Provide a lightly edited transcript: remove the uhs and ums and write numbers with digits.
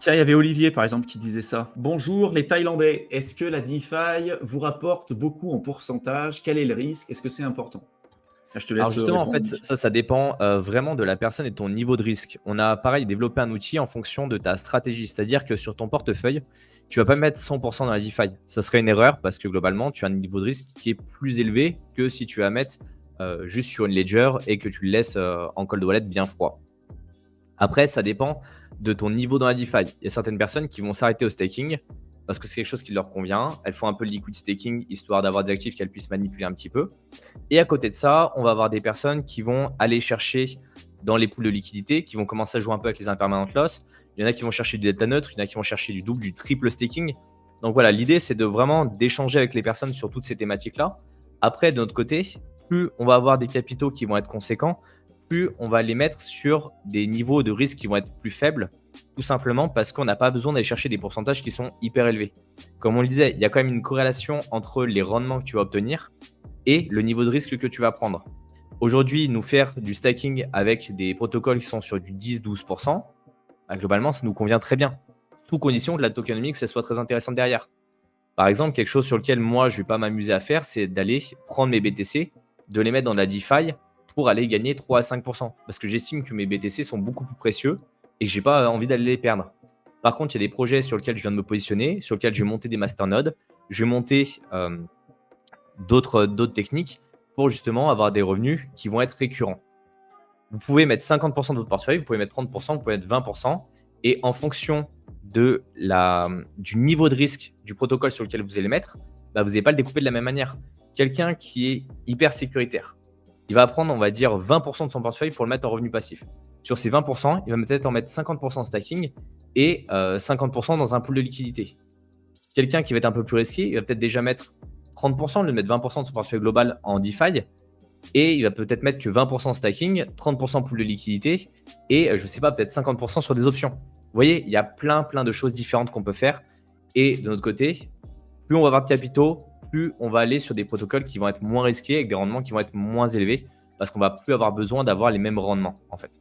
Tiens, il y avait Olivier, par exemple, qui disait ça. Bonjour les Thaïlandais, est-ce que la DeFi vous rapporte beaucoup en pourcentage? Quel est le risque? Est-ce que c'est important? Ah, je te Alors laisse justement, en répondre, fait, Olivier. ça dépend, vraiment de la personne et de ton niveau de risque. On a pareil développé un outil en fonction de ta stratégie. C'est-à-dire que sur ton portefeuille, tu vas pas mettre 100 dans la DeFi. Ça serait une erreur parce que globalement, tu as un niveau de risque qui est plus élevé que si tu vas mettre, juste sur une ledger et que tu le laisses, en cold wallet bien froid. Après, ça dépend de ton niveau dans la DeFi. Il y a certaines personnes qui vont s'arrêter au staking parce que c'est quelque chose qui leur convient. Elles font un peu de liquid staking histoire d'avoir des actifs qu'elles puissent manipuler un petit peu. Et à côté de ça, on va avoir des personnes qui vont aller chercher dans les pools de liquidité, qui vont commencer à jouer un peu avec les impermanent loss. Il y en a qui vont chercher du delta neutre, il y en a qui vont chercher du double, du triple staking. Donc voilà, l'idée, c'est de vraiment d'échanger avec les personnes sur toutes ces thématiques-là. Après, de notre côté, plus on va avoir des capitaux qui vont être conséquents, plus on va les mettre sur des niveaux de risque qui vont être plus faibles, tout simplement parce qu'on n'a pas besoin d'aller chercher des pourcentages qui sont hyper élevés. Comme on le disait, il y a quand même une corrélation entre les rendements que tu vas obtenir et le niveau de risque que tu vas prendre. Aujourd'hui, nous faire du stacking avec des protocoles qui sont sur du 10-12%, globalement, ça nous convient très bien, sous condition que la tokenomics soit très intéressante derrière. Par exemple, quelque chose sur lequel moi, je ne vais pas m'amuser à faire, c'est d'aller prendre mes BTC, de les mettre dans la DeFi pour aller gagner 3 à 5%. Parce que j'estime que mes BTC sont beaucoup plus précieux et que je n'ai pas envie d'aller les perdre. Par contre, il y a des projets sur lesquels je viens de me positionner, sur lesquels je vais monter des masternodes, je vais monter d'autres techniques pour justement avoir des revenus qui vont être récurrents. Vous pouvez mettre 50% de votre portefeuille, vous pouvez mettre 30%, vous pouvez mettre 20%. Et en fonction du niveau de risque du protocole sur lequel vous allez mettre, vous n'allez pas le découper de la même manière. Quelqu'un qui est hyper sécuritaire, il va prendre, on va dire, 20% de son portefeuille pour le mettre en revenu passif. Sur ces 20%, il va peut-être en mettre 50% en stacking et 50% dans un pool de liquidité. Quelqu'un qui va être un peu plus risqué, il va peut-être déjà mettre 30%, le mettre 20% de son portefeuille global en DeFi et il va peut-être mettre que 20% stacking, 30% pool de liquidité et je ne sais pas, peut-être 50% sur des options. Vous voyez, il y a plein de choses différentes qu'on peut faire. Et de notre côté, plus on va avoir de capitaux, plus on va aller sur des protocoles qui vont être moins risqués avec des rendements qui vont être moins élevés parce qu'on va plus avoir besoin d'avoir les mêmes rendements en fait.